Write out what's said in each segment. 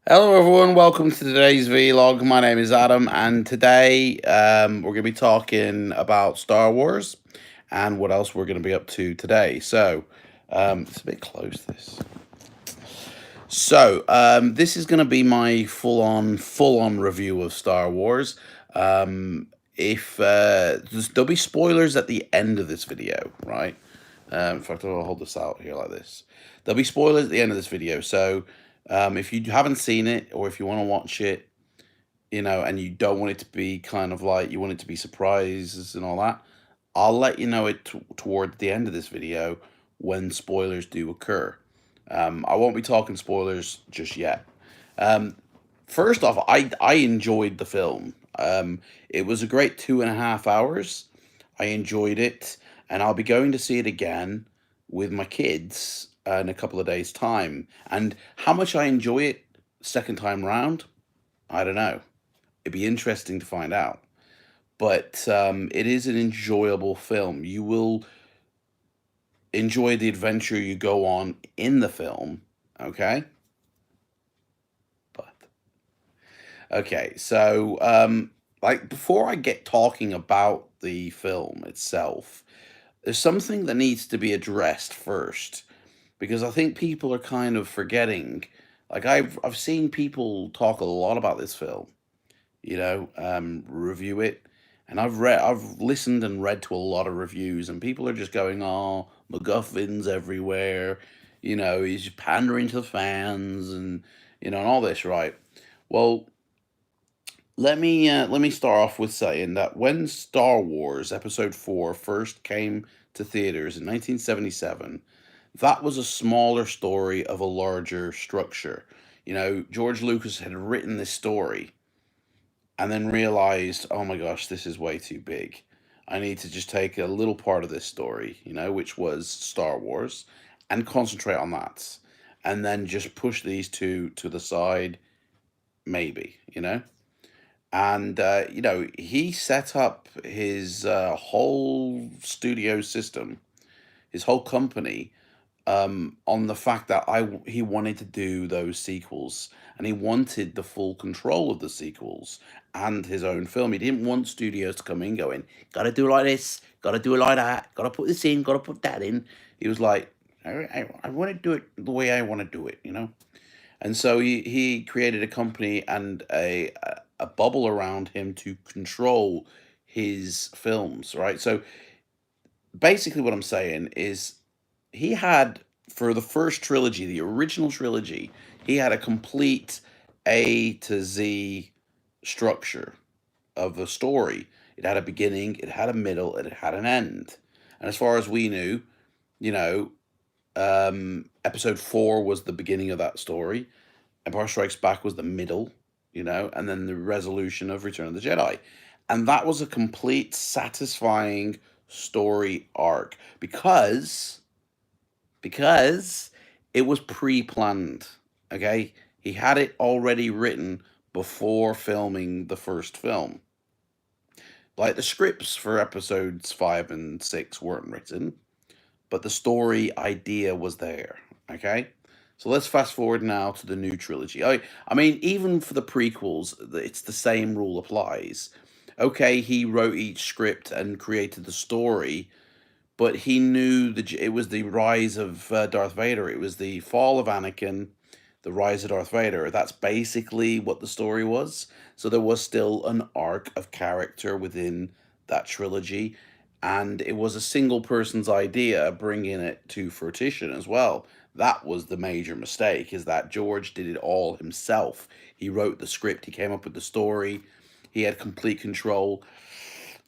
Hello, everyone. Welcome to today's vlog. My name is Adam, and today we're going to be talking about Star Wars and what else we're going to be up to today. It's a bit close. This is going to be my full on review of Star Wars. If There'll be spoilers at the end of this video, right? In fact, I'll hold this out here like this. There'll be spoilers at the end of this video, so if you haven't seen it or if you want to watch it, and you don't want it to be kind of like you want it to be surprises and all that, I'll let you know it toward the end of this video when spoilers do occur. I won't be talking spoilers just yet. Um, First off, I enjoyed the film. It was a great 2.5 hours. I enjoyed it, and I'll be going to see it again with my kids in a couple of days' time. And how much I enjoy it second time round, I don't know. It'd be interesting to find out. But it is an enjoyable film. You will enjoy the adventure you go on in the film. Okay, but like before I get talking about the film itself, there's something that needs to be addressed first because I think people are kind of forgetting. Like I've seen people talk a lot about this film, review it, and I've listened and read to a lot of reviews, and people are just going, "Oh, MacGuffins everywhere," he's pandering to the fans, and all this, right? Well, let me start off with saying that when Star Wars Episode 4 first came to theaters in 1977, that was a smaller story of a larger structure. George Lucas had written this story and then realized, oh my gosh, this is way too big. I need to just take a little part of this story, which was Star Wars, and concentrate on that. And then just push these two to the side, maybe. And he set up his whole studio system, his whole company, on the fact that he wanted to do those sequels, and he wanted the full control of the sequels and his own film. He didn't want studios to come in going, "Got to do it like this, got to do it like that, got to put this in, got to put that in." He was like, "I want to do it the way I want to do it." And so he created a company and a bubble around him to control his films, right? So basically, what I'm saying is he had, for the first trilogy, the original trilogy, he had a complete A to Z structure of a story. It had a beginning, it had a middle, and it had an end. And as far as we knew, you know, Episode 4 was the beginning of that story. Empire Strikes Back was the middle, and then the resolution of Return of the Jedi. And that was a complete, satisfying story arc because it was pre-planned. Okay, he had it already written before filming the first film. Like the scripts for episodes 5 and 6 weren't written, but the story idea was there. Okay, so let's fast forward now to the new trilogy. I mean, even for the prequels, it's the same rule applies. Okay, he wrote each script and created the story, but he knew that it was the rise of Darth Vader. It was the fall of Anakin, the rise of Darth Vader. That's basically what the story was. So there was still an arc of character within that trilogy, and it was a single person's idea bringing it to fruition as well. That was the major mistake, is that George did it all himself. He wrote the script, he came up with the story, he had complete control.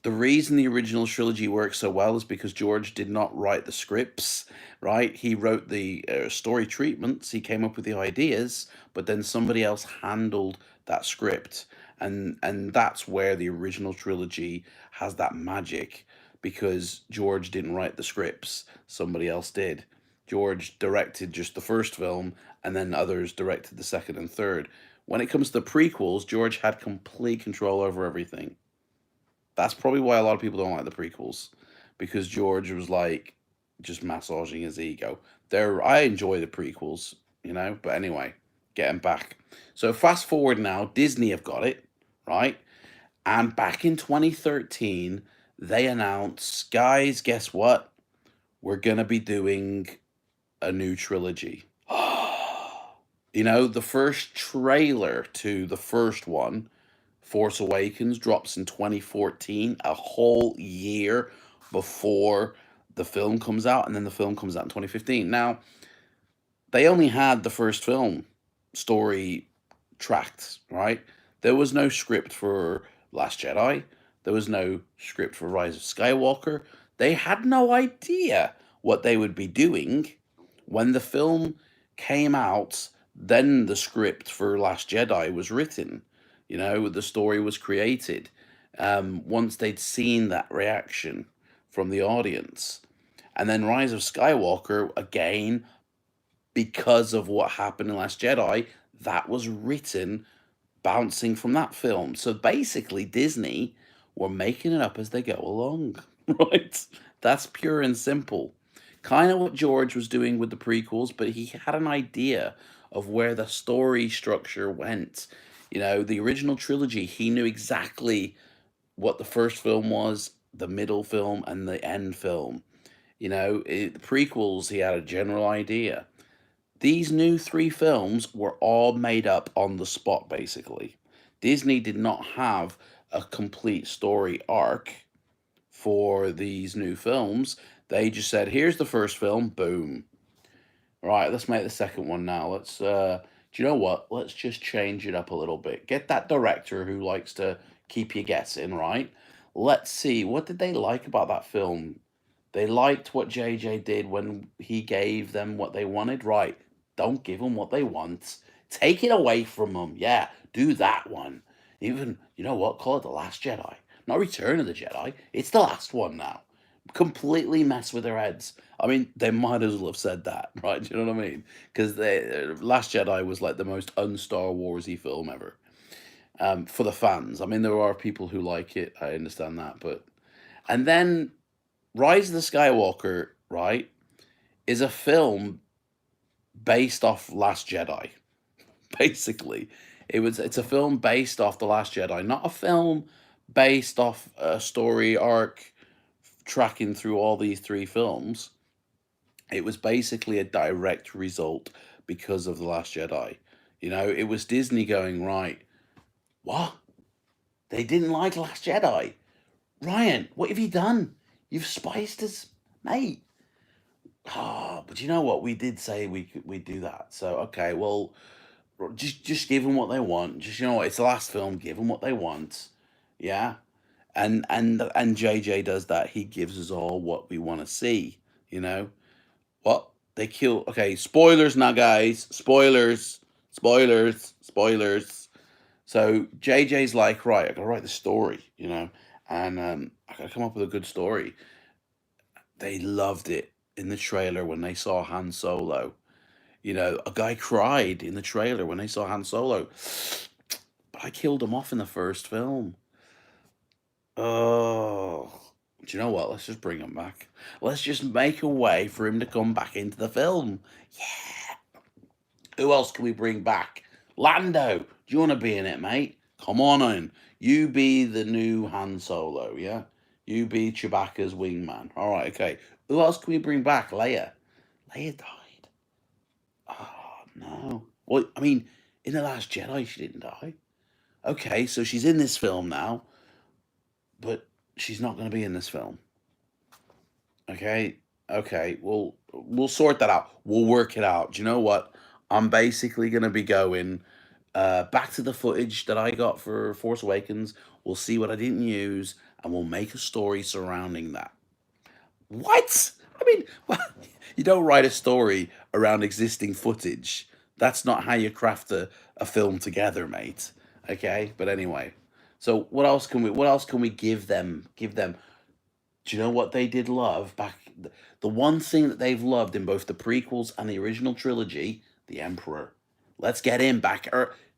The reason the original trilogy works so well is because George did not write the scripts, right? He wrote the story treatments, he came up with the ideas, but then somebody else handled that script. And that's where the original trilogy has that magic, because George didn't write the scripts, somebody else did. George directed just the first film, and then others directed the second and third. When it comes to the prequels, George had complete control over everything. That's probably why a lot of people don't like the prequels, because George was like just massaging his ego. I enjoy the prequels, but anyway. get him back. So fast forward now, Disney have got it, right? And back in 2013, they announced, guys, guess what? We're going to be doing a new trilogy. You know, the first trailer to the first one, Force Awakens, drops in 2014, a whole year before the film comes out, and then the film comes out in 2015. Now, they only had the first film story tracked, right? There was no script for Last Jedi. There was no script for Rise of Skywalker. They had no idea what they would be doing when the film came out. Then the script for Last Jedi was written. You know, the story was created. Once they'd seen that reaction from the audience. And then Rise of Skywalker, again, because of what happened in Last Jedi, that was written bouncing from that film. So basically, Disney were making it up as they go along, right? That's pure and simple. Kind of what George was doing with the prequels, but he had an idea of where the story structure went. You know, the original trilogy, he knew exactly what the first film was, the middle film, and the end film. You know, the prequels, he had a general idea. These new three films were all made up on the spot, basically. Disney did not have a complete story arc for these new films. They just said, here's the first film, boom. Right, let's make the second one now. Do you know what? Let's just change it up a little bit. Get that director who likes to keep you guessing, right? Let's see, what did they like about that film? They liked what JJ did when he gave them what they wanted, right? Don't give them what they want. Take it away from them. Yeah, do that one. Even, you know what? Call it The Last Jedi. Not Return of the Jedi. It's the last one now. Completely mess with their heads. I mean, they might as well have said that, right? Do you know what I mean? Because Last Jedi was like the most un-Star Warsy film ever. For the fans. I mean, there are people who like it. I understand that, but and then Rise of the Skywalker, right, is a film based off Last Jedi. Basically, it's a film based off The Last Jedi, not a film based off a story arc tracking through all these three films. It was basically a direct result because of The Last Jedi. You know, it was Disney going, right, what? They didn't like Last Jedi. Ryan, what have you done? You've spiced us, mate. Ah, but you know what? We did say we'd do that. So okay, well, just give them what they want. Just, you know what? It's the last film. Give them what they want. Yeah, and JJ does that. He gives us all what we want to see. You know what? They kill. Okay, spoilers now, guys. Spoilers. Spoilers. Spoilers. So JJ's like, right, I gotta write the story. You know, and I gotta come up with a good story. They loved it in the trailer when they saw Han Solo. You know, a guy cried in the trailer when they saw Han Solo. But I killed him off in the first film. Oh, do you know what? Let's just bring him back. Let's just make a way for him to come back into the film. Yeah. Who else can we bring back? Lando. Do you want to be in it, mate? Come on in. You be the new Han Solo, yeah? You be Chewbacca's wingman. All right, okay. Who else can we bring back? Leia. Leia died. Oh, no. Well, I mean, in The Last Jedi, she didn't die. Okay, so she's in this film now, but she's not going to be in this film. Okay, okay, we'll sort that out. We'll work it out. Do you know what? I'm basically going to be going back to the footage that I got for Force Awakens. We'll see what I didn't use, and we'll make a story surrounding that. What? I mean, well, you don't write a story around existing footage. That's not how you craft a film together, mate. Okay, but anyway. So what else can we give them? Give them. Do you know what they did love back? The one thing that they've loved in both the prequels and the original trilogy, the Emperor. Let's get him back.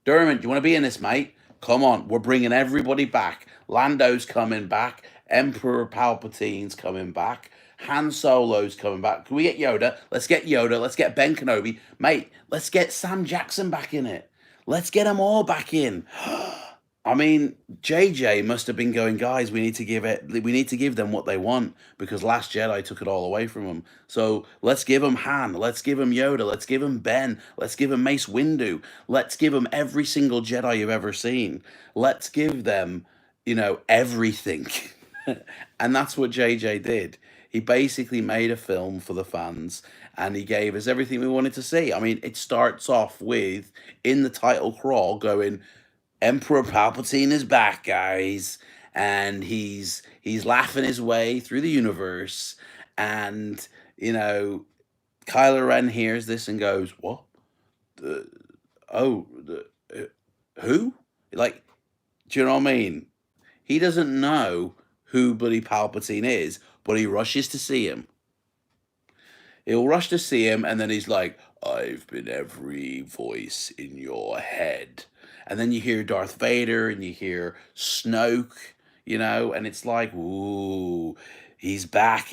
Dermot, do you want to be in this, mate? Come on, we're bringing everybody back. Lando's coming back. Emperor Palpatine's coming back. Han Solo's coming back. Can we get Yoda? Let's get Yoda. Let's get Ben Kenobi. Mate, let's get Sam Jackson back in it. Let's get them all back in. I mean, JJ must have been going, guys, we need to give them what they want because Last Jedi took it all away from them. So let's give them Han, let's give them Yoda, let's give them Ben, let's give them Mace Windu, let's give them every single Jedi you've ever seen. Let's give them, everything. And that's what JJ did. He basically made a film for the fans and he gave us everything we wanted to see. I mean, it starts off with, in the title crawl, going, Emperor Palpatine is back, guys, and he's laughing his way through the universe, and Kylo Ren hears this and goes, "What? The who? Like, do you know what I mean? He doesn't know who bloody Palpatine is, but he rushes to see him. He'll rush to see him, and then he's like, I've been every voice in your head. And then you hear Darth Vader and you hear Snoke, and it's like, ooh, he's back.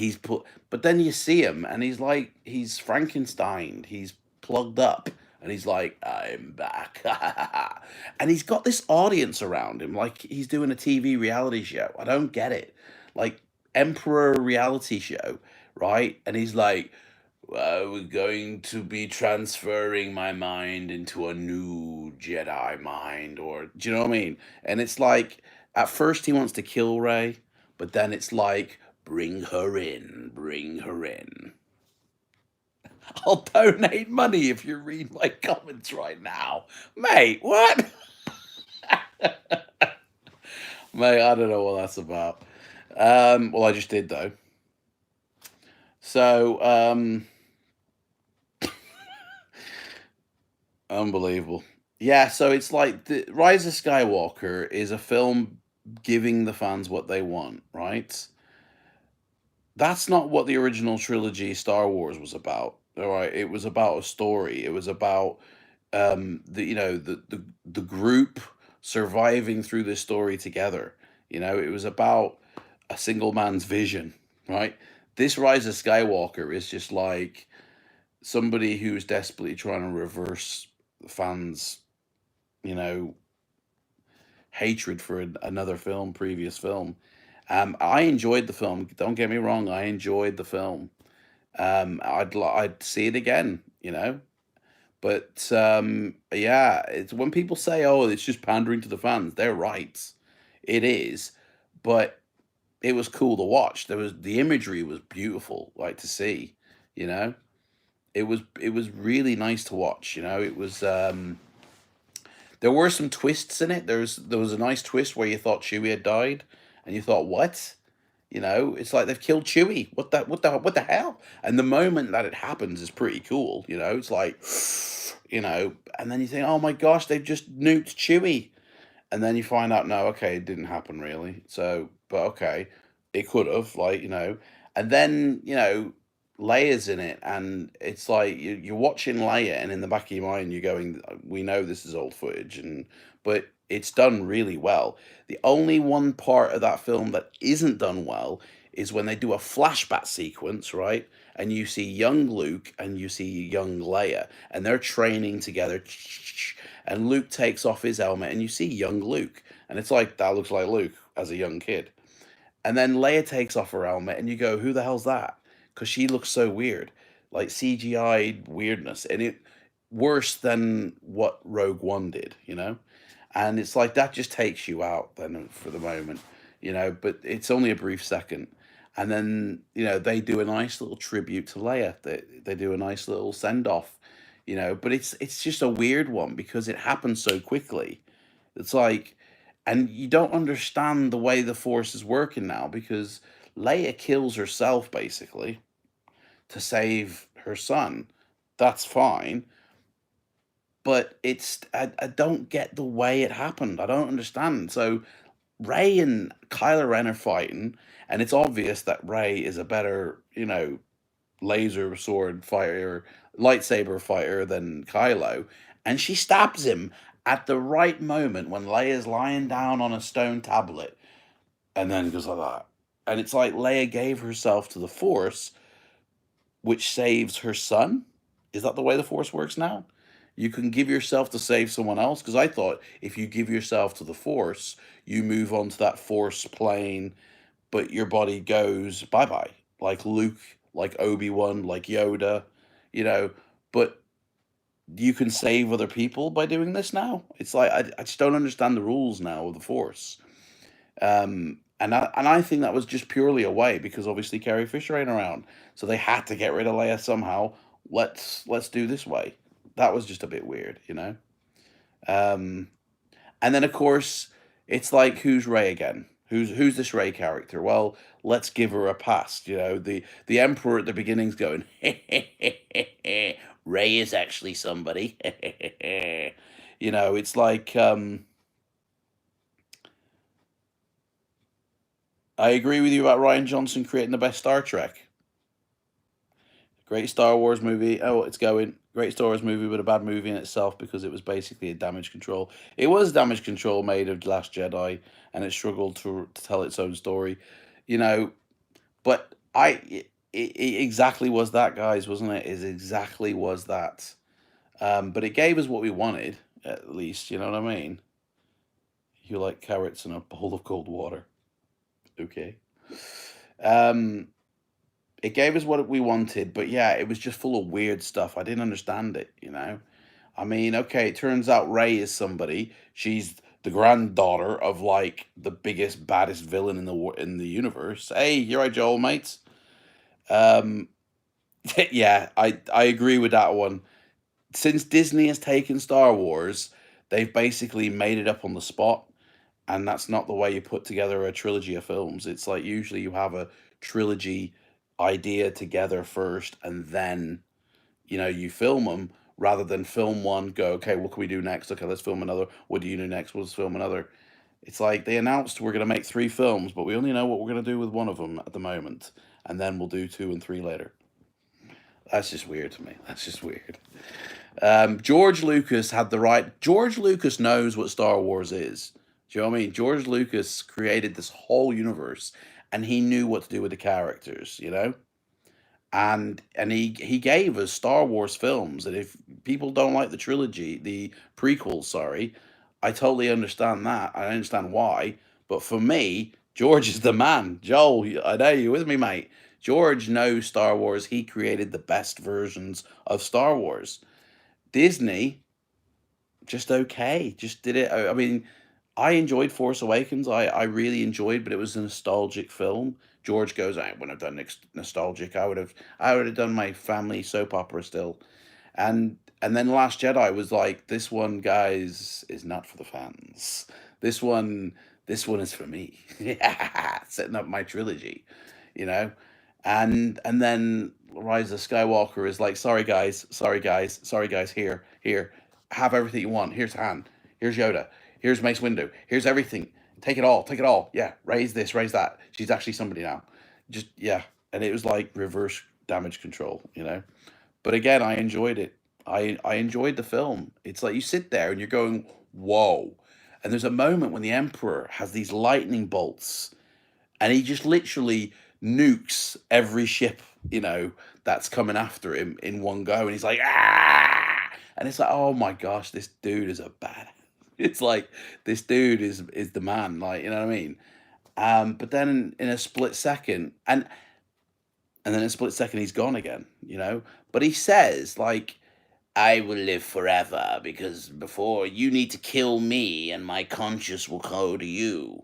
But then you see him, and he's like, he's Frankenstein. He's plugged up, and he's like, I'm back. And he's got this audience around him, like he's doing a TV reality show. I don't get it. Like, Emperor reality show, right? And he's like, we're going to be transferring my mind into a new Jedi mind, or do you know what I mean? And it's like, at first he wants to kill Rey, but then it's like, bring her in, bring her in. I'll donate money if you read my comments right now. Mate, what? Mate, I don't know what that's about. Well, I just did though. So, unbelievable. Yeah, so it's like the Rise of Skywalker is a film giving the fans what they want, right? That's not what the original trilogy Star Wars was about. All right, it was about a story. It was about the group surviving through this story together. It was about a single man's vision, right? This Rise of Skywalker is just like somebody who's desperately trying to reverse the fans, you know, hatred for another previous film. I enjoyed the film. Don't get me wrong. I enjoyed the film. I'd see it again, But yeah, it's when people say, "Oh, it's just pandering to the fans," they're right. It is, but it was cool to watch. The imagery was beautiful, like to see. You know, it was really nice to watch. It was. There were some twists in it. There was a nice twist where you thought Chewie had died, and you thought, "What?" It's like they've killed Chewie. What the hell? And the moment that it happens is pretty cool. It's like, and then you think, oh my gosh, they've just nuked Chewie. And then you find out, no, okay, it didn't happen really. So, but okay, it could have, and then, Leia's in it, and it's like you're watching Leia, and in the back of your mind, you're going, we know this is old footage, but it's done really well. The only one part of that film that isn't done well is when they do a flashback sequence, right? And you see young Luke and you see young Leia, and they're training together. And Luke takes off his helmet, and you see young Luke, and it's like, that looks like Luke as a young kid. And then Leia takes off her helmet, and you go, who the hell's that? Because she looks so weird, like CGI weirdness, and it worse than what Rogue One did. And it's like that just takes you out then for the moment. But it's only a brief second. And then, they do a nice little tribute to Leia. They do a nice little send off, but it's just a weird one because it happens so quickly. It's like, and you don't understand the way the Force is working now because Leia kills herself basically to save her son. That's fine. But I don't get the way it happened. I don't understand. So Rey and Kylo Ren are fighting, and it's obvious that Rey is a better, laser sword fighter, lightsaber fighter than Kylo. And she stabs him at the right moment when Leia's lying down on a stone tablet, and then goes like that. And it's like Leia gave herself to the Force, which saves her son. Is that the way the Force works now? You can give yourself to save someone else? Because I thought if you give yourself to the Force, you move on to that Force plane, but your body goes bye bye. Like Luke, like Obi-Wan, like Yoda, you know. But you can save other people by doing this now. It's like I just don't understand the rules now of the Force. And I think that was just purely a way because obviously Carrie Fisher ain't around, so they had to get rid of Leia somehow. Let's do this way. That was just a bit weird, you know. Um, and then of course it's like who's Ray again? Who's this Ray character? Well, let's give her a pass. You know, the Emperor at the beginning's going, Ray is actually somebody. You know, it's like I agree with you about Ryan Johnson creating the best Star Trek. Great Star Wars movie. Oh, it's going. Great Star Wars movie, but a bad movie in itself because it was basically a damage control. It was damage control made of Last Jedi, and it struggled to tell its own story, you know. But it exactly was that, guys, wasn't it? It exactly was that. But it gave us what we wanted, at least. You know what I mean? You like carrots in a bowl of cold water, okay? Um, it gave us what we wanted, but yeah, it was just full of weird stuff. I didn't understand it, you know. I mean, okay, it turns out Ray is somebody. She's the granddaughter of like the biggest, baddest villain in the universe. Hey, you're right, Joel, mate. Um, yeah, I agree with that one. Since Disney has taken Star Wars, they've basically made it up on the spot, and that's not the way you put together a trilogy of films. It's like usually you have a trilogy idea together first, and then you film them rather than film one, go, okay, what can we do next? Okay, let's film another. What do you do next? Let's film another. It's like they announced we're going to make three films, but we only know what we're going to do with one of them at the moment, and then we'll do two and three later. That's just weird to me. That's just weird. George Lucas had the right. George Lucas knows what Star Wars is. Do you know what I mean? George Lucas created this whole universe, and he knew what to do with the characters. And he gave us Star Wars films. And if people don't like the trilogy, the prequels, sorry, I totally understand that. I understand why. But for me, George is the man. Joel, I know you with me, mate. George knows Star Wars. He created the best versions of Star Wars. Disney, just okay, just did it. I mean, I enjoyed Force Awakens. I really enjoyed, but it was a nostalgic film. George goes, I wouldn't have done nostalgic. I would have done my family soap opera still. And then Last Jedi was like, this one, guys, is not for the fans. This one, this one is for me. Setting up my trilogy, you know. And then Rise of Skywalker is like, sorry guys, sorry guys, sorry guys. Here, have everything you want. Here's Han. Here's Yoda. Here's Mace Windu. Here's everything. Take it all. Take it all. Yeah. Raise this. Raise that. She's actually somebody now. Just yeah. And it was like reverse damage control, you know. But again, I enjoyed it. I enjoyed the film. It's like you sit there and you're going, whoa. And there's a moment when the Emperor has these lightning bolts, and he just literally nukes every ship, that's coming after him in one go. And he's like, ah! And it's like, oh my gosh, this dude is a bad. It's like this dude is the man, like, you know what I mean? But then in a split second, and then in a split second he's gone again, But he says, like, I will live forever because before you need to kill me and my conscience will go to you.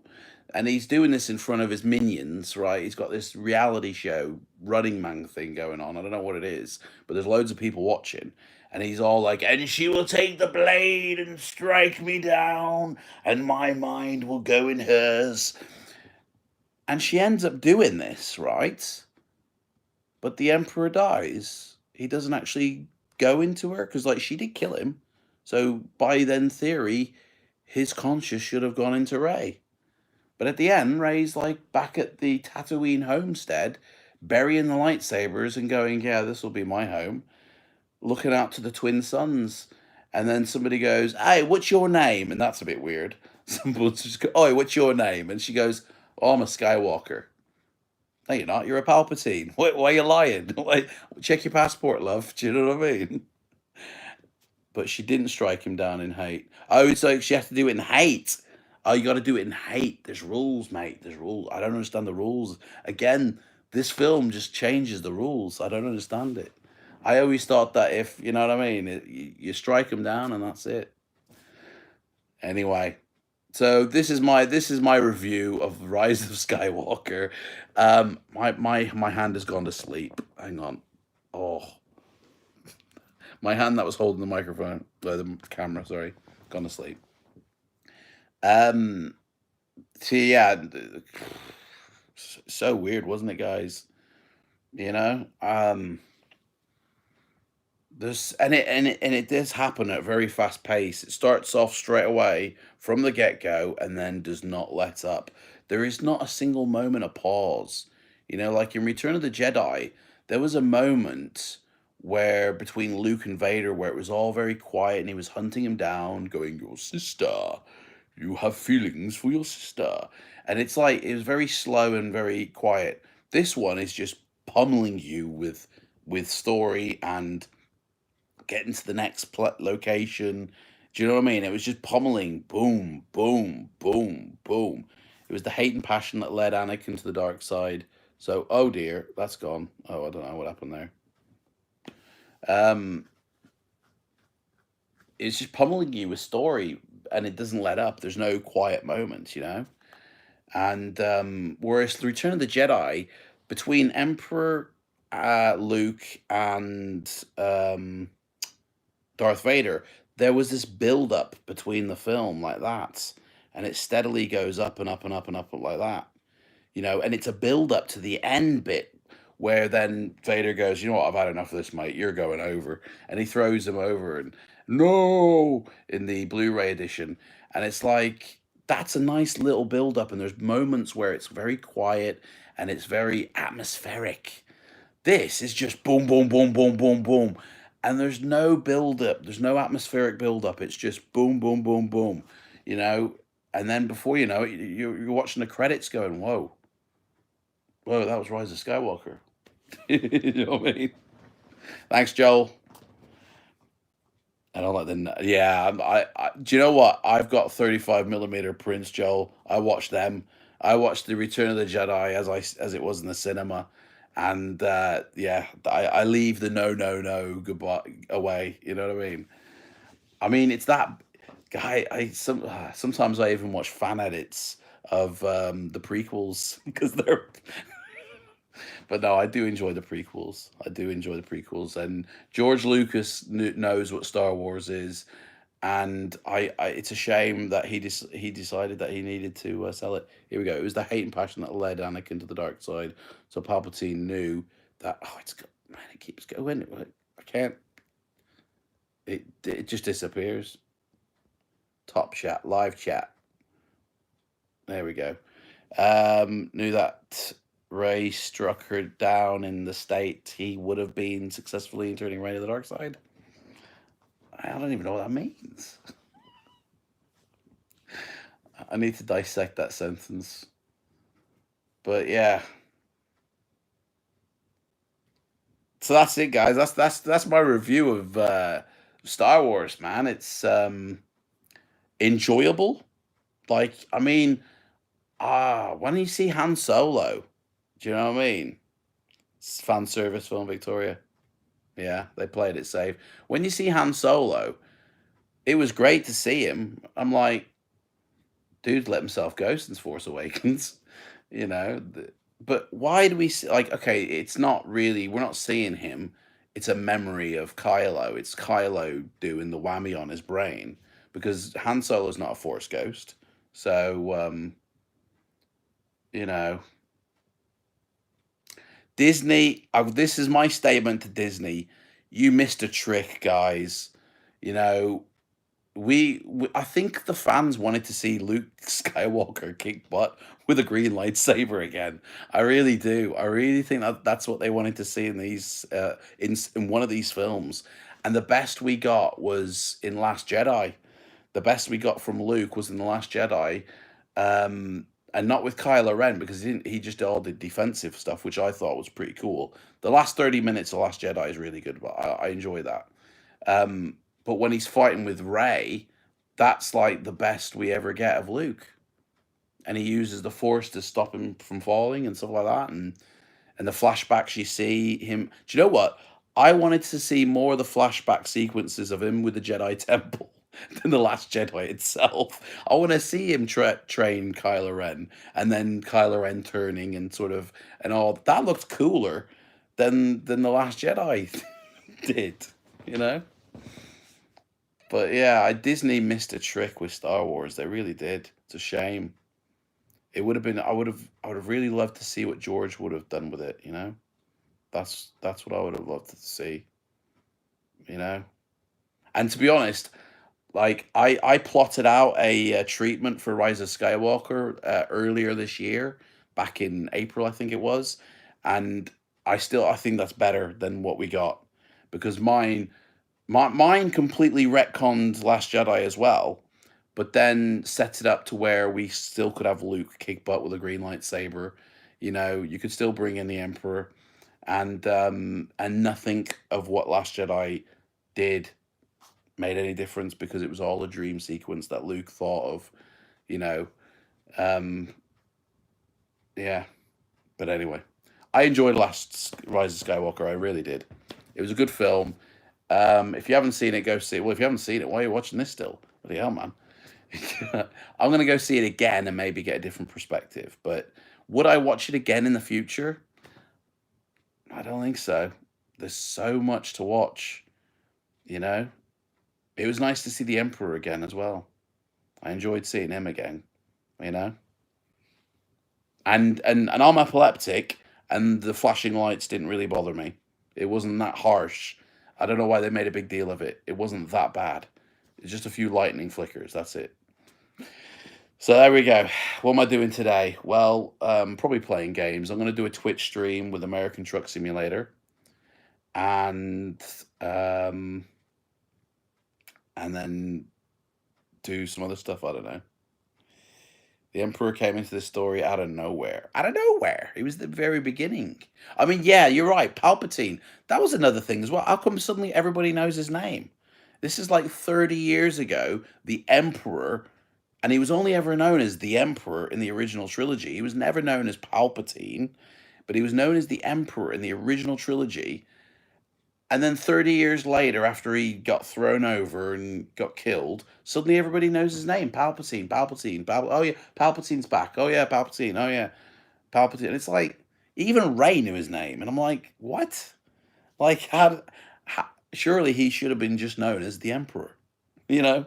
And he's doing this in front of his minions, right? He's got this reality show Running Man thing going on. I don't know what it is, but there's loads of people watching. And he's all like, and she will take the blade and strike me down, and my mind will go in hers. And she ends up doing this, right? But the Emperor dies. He doesn't actually go into her because, like, she did kill him. So by then theory, his conscience should have gone into Rey. But at the end, Rey's like back at the Tatooine homestead, burying the lightsabers and going, yeah, this will be my home, looking out to the twin suns. And then somebody goes, hey, what's your name? And that's a bit weird. Someone's just go, oh, what's your name? And she goes, oh, I'm a Skywalker. No, you're not. You're a Palpatine. Why are you lying? Why, check your passport, love. Do you know what I mean? But she didn't strike him down in hate. Oh, it's like she has to do it in hate. Oh, you got to do it in hate. There's rules, mate. There's rules. I don't understand the rules. Again, this film just changes the rules. I don't understand it. I always thought that if you know what I mean, you strike them down and that's it. Anyway, so this is my review of Rise of Skywalker. My hand has gone to sleep. Hang on. Oh, my hand that was holding the microphone, the camera. Sorry, gone to sleep. Um. So yeah, so weird, wasn't it, guys? You know. There's and it does happen at a very fast pace. It starts off straight away from the get-go and then does not let up. There is not a single moment of pause. You know, like in Return of the Jedi, there was a moment where between Luke and Vader where it was all very quiet and he was hunting him down, going, "Your sister, you have feelings for your sister." And it's like it was very slow and very quiet. This one is just pummeling you with story and getting to the next location. Do you know what I mean? It was just pummeling, boom, boom, boom, boom. It was the hate and passion that led Anakin to the dark side. So, oh dear, that's gone. Oh, I don't know what happened there. Um, it's just pummeling you with story, and it doesn't let up. There's no quiet moments, you know. And whereas the Return of the Jedi, between Emperor Luke and Darth Vader, there was this build up between the film like that, and it steadily goes up and up and up and up like that, you know, and it's a build up to the end bit where then Vader goes, "You know what? I've had enough of this, mate. You're going over," and he throws him over, and no, in the Blu-ray edition, and it's like that's a nice little build up, and there's moments where it's very quiet and it's very atmospheric. This is just boom, boom, boom, boom, boom, boom. And there's no build up. There's no atmospheric build up. It's just boom, boom, boom, boom. You know, and then before you know it, you're watching the credits going, whoa, whoa, that was Rise of Skywalker. You know what I mean? Thanks, Joel. I don't like the yeah. Do you know what? I've got 35 millimeter prints, Joel. I watched them. I watched the Return of the Jedi as it was in the cinema, and yeah, I leave the no no no goodbye away. You know what I mean? I mean it's that guy. Sometimes I even watch fan edits of the prequels because they're but no, I do enjoy the prequels. I do enjoy the prequels, and George Lucas knows what Star Wars is, and it's a shame that he decided that he needed to sell it. Here we go. It was the hate and passion that led Anakin to the dark side. So Palpatine knew that. Oh, man, it keeps going. I can't. It just disappears. Top chat, live chat. There we go. Knew that Ray struck her down in the state he would have been successfully in turning Ray to the dark side. I don't even know what that means. I need to dissect that sentence. But yeah. So that's it, guys. That's my review of Star Wars, man. It's enjoyable. Like, I mean, when you see Han Solo, do you know what I mean? It's fan service film, Victoria. Yeah, they played it safe. When you see Han Solo, it was great to see him. I'm like, dude let himself go since Force Awakens, you know. But why do we see, like? Okay, it's not really. We're not seeing him. It's a memory of Kylo. It's Kylo doing the whammy on his brain because Han Solo's not a Force ghost. So you know, Disney. This is my statement to Disney. You missed a trick, guys. You know, we I think the fans wanted to see Luke Skywalker kick butt with a green lightsaber again. I really do. I really think that that's what they wanted to see in these in one of these films. And the best we got was in Last Jedi. The best we got from Luke was in the Last Jedi. and not with Kylo Ren because he just all did defensive stuff, which I thought was pretty cool. The last 30 minutes of Last Jedi is really good, but I enjoy that. Um, but when he's fighting with Rey, that's like the best we ever get of Luke, and he uses the Force to stop him from falling and stuff like that, and the flashbacks you see him. Do you know what? I wanted to see more of the flashback sequences of him with the Jedi Temple than the Last Jedi itself. I want to see him train Kylo Ren, and then Kylo Ren turning and sort of and all that looked cooler than the Last Jedi did. You know. But yeah, Disney missed a trick with Star Wars. They really did. It's a shame. It would have been. I would have really loved to see what George would have done with it. You know. That's what I would have loved to see. You know. And to be honest, like I plotted out a treatment for Rise of Skywalker earlier this year, back in April, I think it was, and I think that's better than what we got because mine completely retconned Last Jedi as well, but then set it up to where we still could have Luke kick butt with a green lightsaber. You know, you could still bring in the Emperor, and nothing of what Last Jedi did made any difference because it was all a dream sequence that Luke thought of, you know. Um, yeah, but anyway, I enjoyed Last Rise of Skywalker. I really did. It was a good film. If you haven't seen it, go see it. Well, if you haven't seen it, why are you watching this still? Bloody hell, man. I'm gonna go see it again and maybe get a different perspective. But would I watch it again in the future? I don't think so. There's so much to watch, you know. It was nice to see the Emperor again as well. I enjoyed seeing him again, you know. And I'm epileptic, and the flashing lights didn't really bother me. It wasn't that harsh. I don't know why they made a big deal of it. It wasn't that bad. It's just a few lightning flickers. That's it. So there we go. What am I doing today? Well, probably playing games. I'm going to do a Twitch stream with American Truck Simulator, and um, and then do some other stuff. I don't know. The Emperor came into the story out of nowhere. Out of nowhere. He was the very beginning. I mean, yeah, you're right. Palpatine. That was another thing as well. How come suddenly everybody knows his name? This is like 30 years ago. The Emperor, and he was only ever known as the Emperor in the original trilogy. He was never known as Palpatine, but he was known as the Emperor in the original trilogy. And then 30 years later, after he got thrown over and got killed, suddenly everybody knows his name. Palpatine, Palpatine, oh yeah, Palpatine's back. Oh yeah, Palpatine. Oh yeah, Palpatine. And it's like, even Rey knew his name. And I'm like, what? Like, how surely he should have been just known as the Emperor, you know?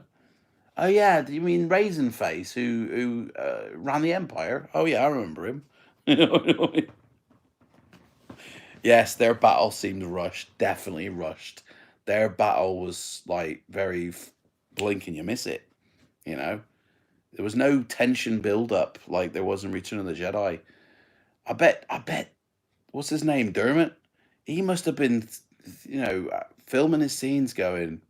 Oh yeah, do you mean Raisin Face, who ran the Empire? Oh yeah, I remember him. You know? Yes, their battle seemed rushed. Definitely rushed. Their battle was like very blink and you miss it. You know, there was no tension build up like there was in Return of the Jedi. I bet. What's his name? Dermot. He must have been, filming his scenes, going.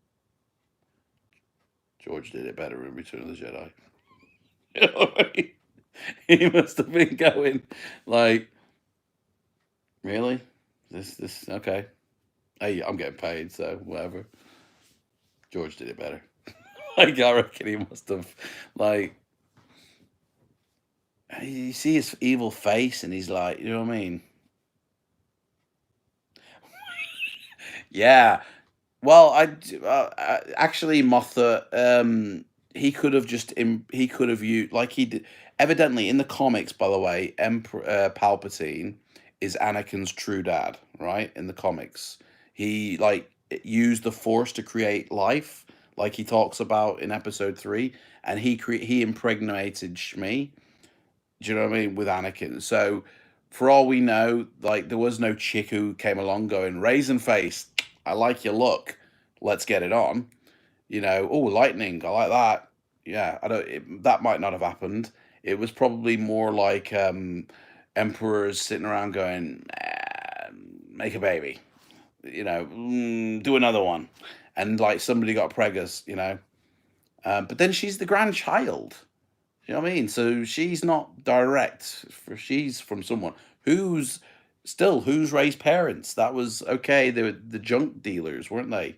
George did it better in Return of the Jedi. You know what I mean? He must have been going like, really? This okay. Hey, I'm getting paid, so whatever. George did it better. Like, I reckon he must have, like, you see his evil face, and he's like, you know what I mean? Yeah. Well, actually, Mothra, he could have he could have used, like he did. Evidently, in the comics, by the way, Emperor Palpatine is Anakin's true dad, right? In the comics, he like used the Force to create life, like he talks about in Episode 3, and he impregnated Shmi. Do you know what I mean, with Anakin? So, for all we know, like there was no chick who came along going, "Raisin Face, I like your look, let's get it on." You know, oh, lightning, I like that. Yeah, I don't. That might not have happened. It was probably more like emperors sitting around going, "Make a baby," do another one, and like somebody got preggers, but then she's the grandchild. You know what I mean? So she's not direct. She's from someone who's who's raised parents. That was okay. They were the junk dealers, weren't they?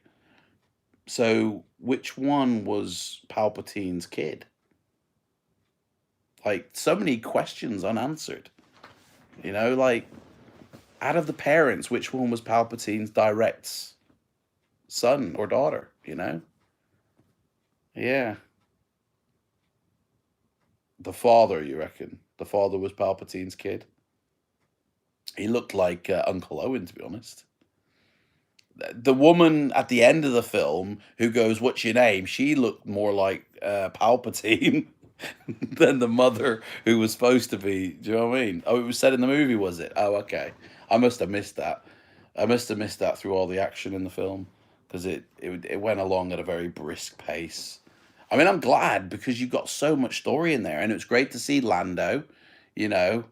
So which one was Palpatine's kid? Like so many questions unanswered. Like out of the parents, which one was Palpatine's direct son or daughter? Yeah, the father. You reckon the father was Palpatine's kid? He looked like Uncle Owen, to be honest. The woman at the end of the film who goes, "What's your name?" She looked more like Palpatine than the mother who was supposed to be. Do you know what I mean? Oh, it was said in the movie, was it? Oh, okay. I must have missed that. I must have missed that through all the action in the film because it went along at a very brisk pace. I mean, I'm glad because you got so much story in there, and it was great to see Lando, you know,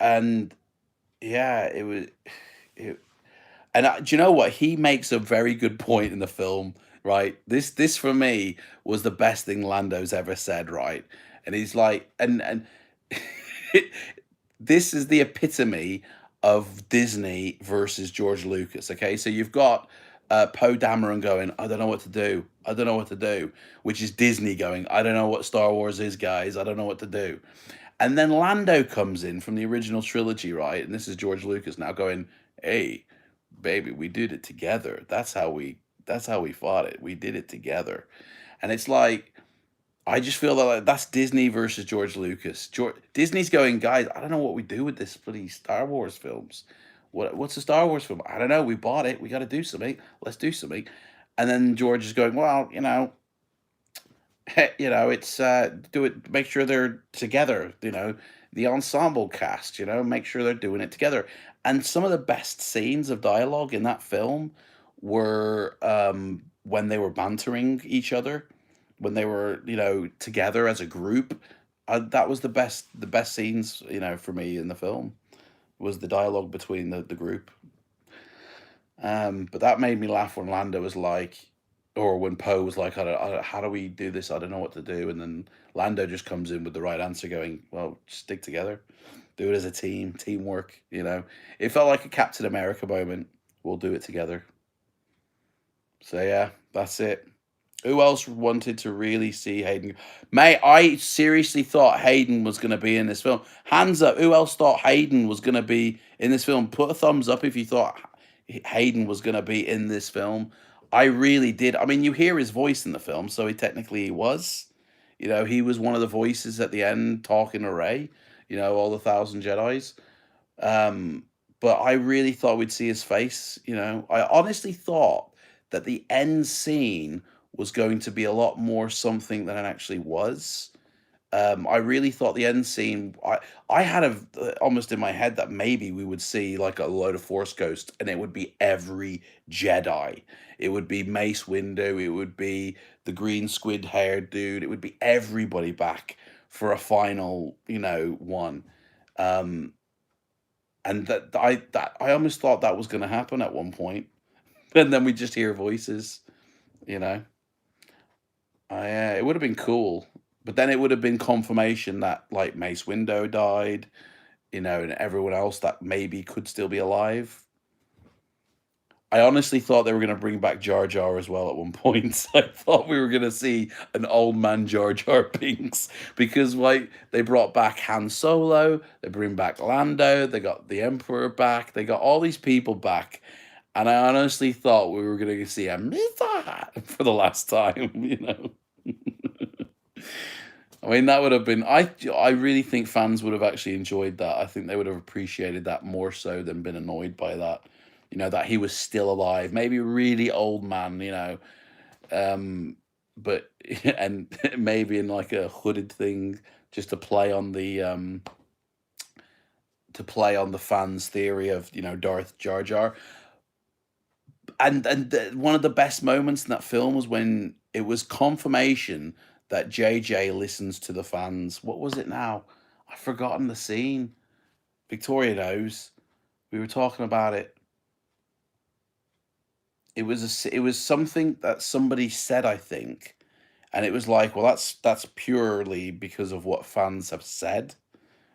and yeah, it was. It, And do you know what? He makes a very good point in the film, right? This for me was the best thing Lando's ever said, right? And he's like, and this is the epitome of Disney versus George Lucas. Okay, so you've got Poe Dameron going, I don't know what to do. I don't know what to do, which is Disney going, I don't know what Star Wars is, guys. I don't know what to do. And then Lando comes in from the original trilogy, right? And this is George Lucas now going, hey, baby, we did it together. That's how we fought it. We did it together. And it's like I just feel that like, that's Disney versus George Lucas. Disney's going, guys, I don't know what we do with this bloody Star Wars films. What's a Star Wars film? I don't know. We bought it. We got to do something. Let's do something. And then George is going, well, it's do it. Make sure they're together. The ensemble cast. Make sure they're doing it together. And some of the best scenes of dialogue in that film were when they were bantering each other, when they were together as a group. That was the best scenes for me in the film was the dialogue between the group. But that made me laugh when Lando was like, or when Poe was like, how do we do this? I don't know what to do. And then Lando just comes in with the right answer, going, well, just stick together, do it as a team, teamwork. It felt like a Captain America moment. We'll do it together. So yeah, that's it. Who else wanted to really see Hayden? Mate, I seriously thought Hayden was going to be in this film. Hands up, who else thought Hayden was going to be in this film? Put a thumbs up if you thought Hayden was going to be in this film. I really did. I mean, you hear his voice in the film, so he technically was. He was one of the voices at the end talking to Rey, all the Thousand Jedis. Um, but I really thought we'd see his face. I honestly thought that the end scene was going to be a lot more something than it actually was. I really thought the end scene. I had almost in my head that maybe we would see like a load of Force Ghosts, and it would be every Jedi. It would be Mace Windu. It would be the green squid haired dude. It would be everybody back for a final, one. Um, and I almost thought that was going to happen at one point, and then we just hear voices. You know, it would have been cool, but then it would have been confirmation that like Mace Windu died, and everyone else that maybe could still be alive. I honestly thought they were going to bring back Jar Jar as well at one point. I thought we were going to see an old man Jar Jar Binks because like they brought back Han Solo, they bring back Lando, they got the Emperor back, they got all these people back, and I honestly thought we were going to see a Misa for the last time. I mean, that would have been. I really think fans would have actually enjoyed that. I think they would have appreciated that more so than been annoyed by that. That he was still alive, maybe a really old man. But and maybe in like a hooded thing, just to play on the fans' theory of Darth Jar Jar. And one of the best moments in that film was when it was confirmation that JJ listens to the fans. What was it now? I've forgotten the scene. Victoria knows. We were talking about it. It was something that somebody said, I think, And it was like, well, that's purely because of what fans have said,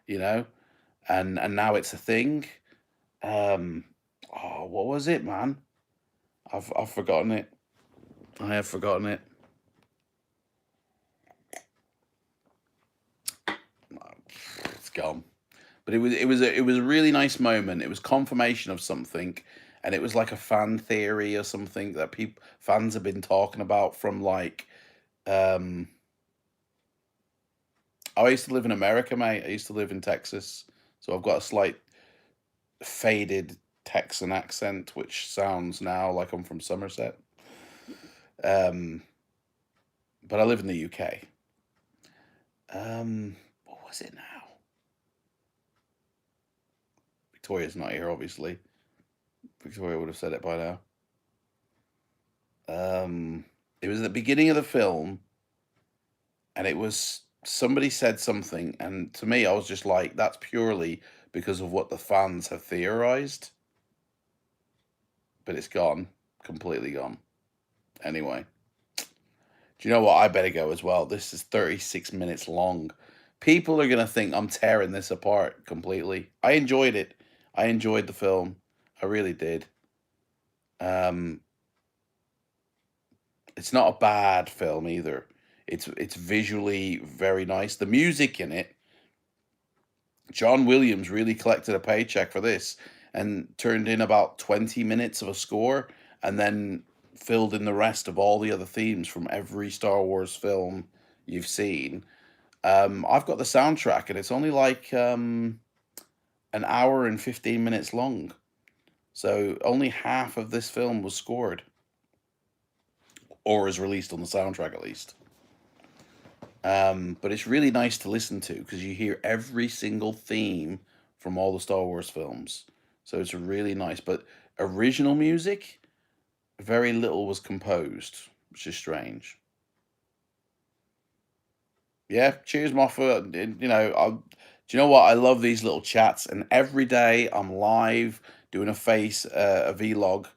you know, and now it's a thing. Um, oh, what was it, man? I've forgotten it. I have forgotten it. It's gone. But it was a really nice moment. It was confirmation of something, and it was like a fan theory or something that people fans have been talking about from like um I used to live in America, mate. I used to live in Texas. So I've got a slight faded Texan accent, which sounds now like I'm from Somerset. Um, but I live in the UK. What was it now? Victoria's not here, obviously. Victoria would have said it by now. It was at the beginning of the film, and it was somebody said something, and to me, I was just like, that's purely because of what the fans have theorized. But it's gone, completely gone. Anyway, do you know what? I better go as well. This is 36 minutes long. People are going to think I'm tearing this apart completely. I enjoyed it. I enjoyed the film. I really did. Um, it's not a bad film either. It's visually very nice. The music in it, John Williams really collected a paycheck for this and turned in about 20 minutes of a score and then filled in the rest of all the other themes from every Star Wars film you've seen. I've got the soundtrack and it's only like an hour and 15 minutes long. So only half of this film was scored or is released on the soundtrack at least. But it's really nice to listen to because you hear every single theme from all the Star Wars films. So it's really nice. But original music, very little was composed, which is strange. Yeah, cheers, Moffat. Do you know what? I love these little chats, and every day I'm live doing a vlog,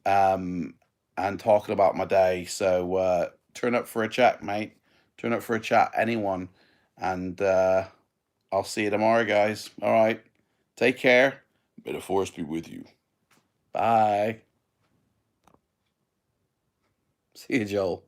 um, and talking about my day. So turn up for a chat, mate. Turn up for a chat, anyone, and I'll see you tomorrow, guys. All right, take care. May the force be with you. Bye. See you, Joel.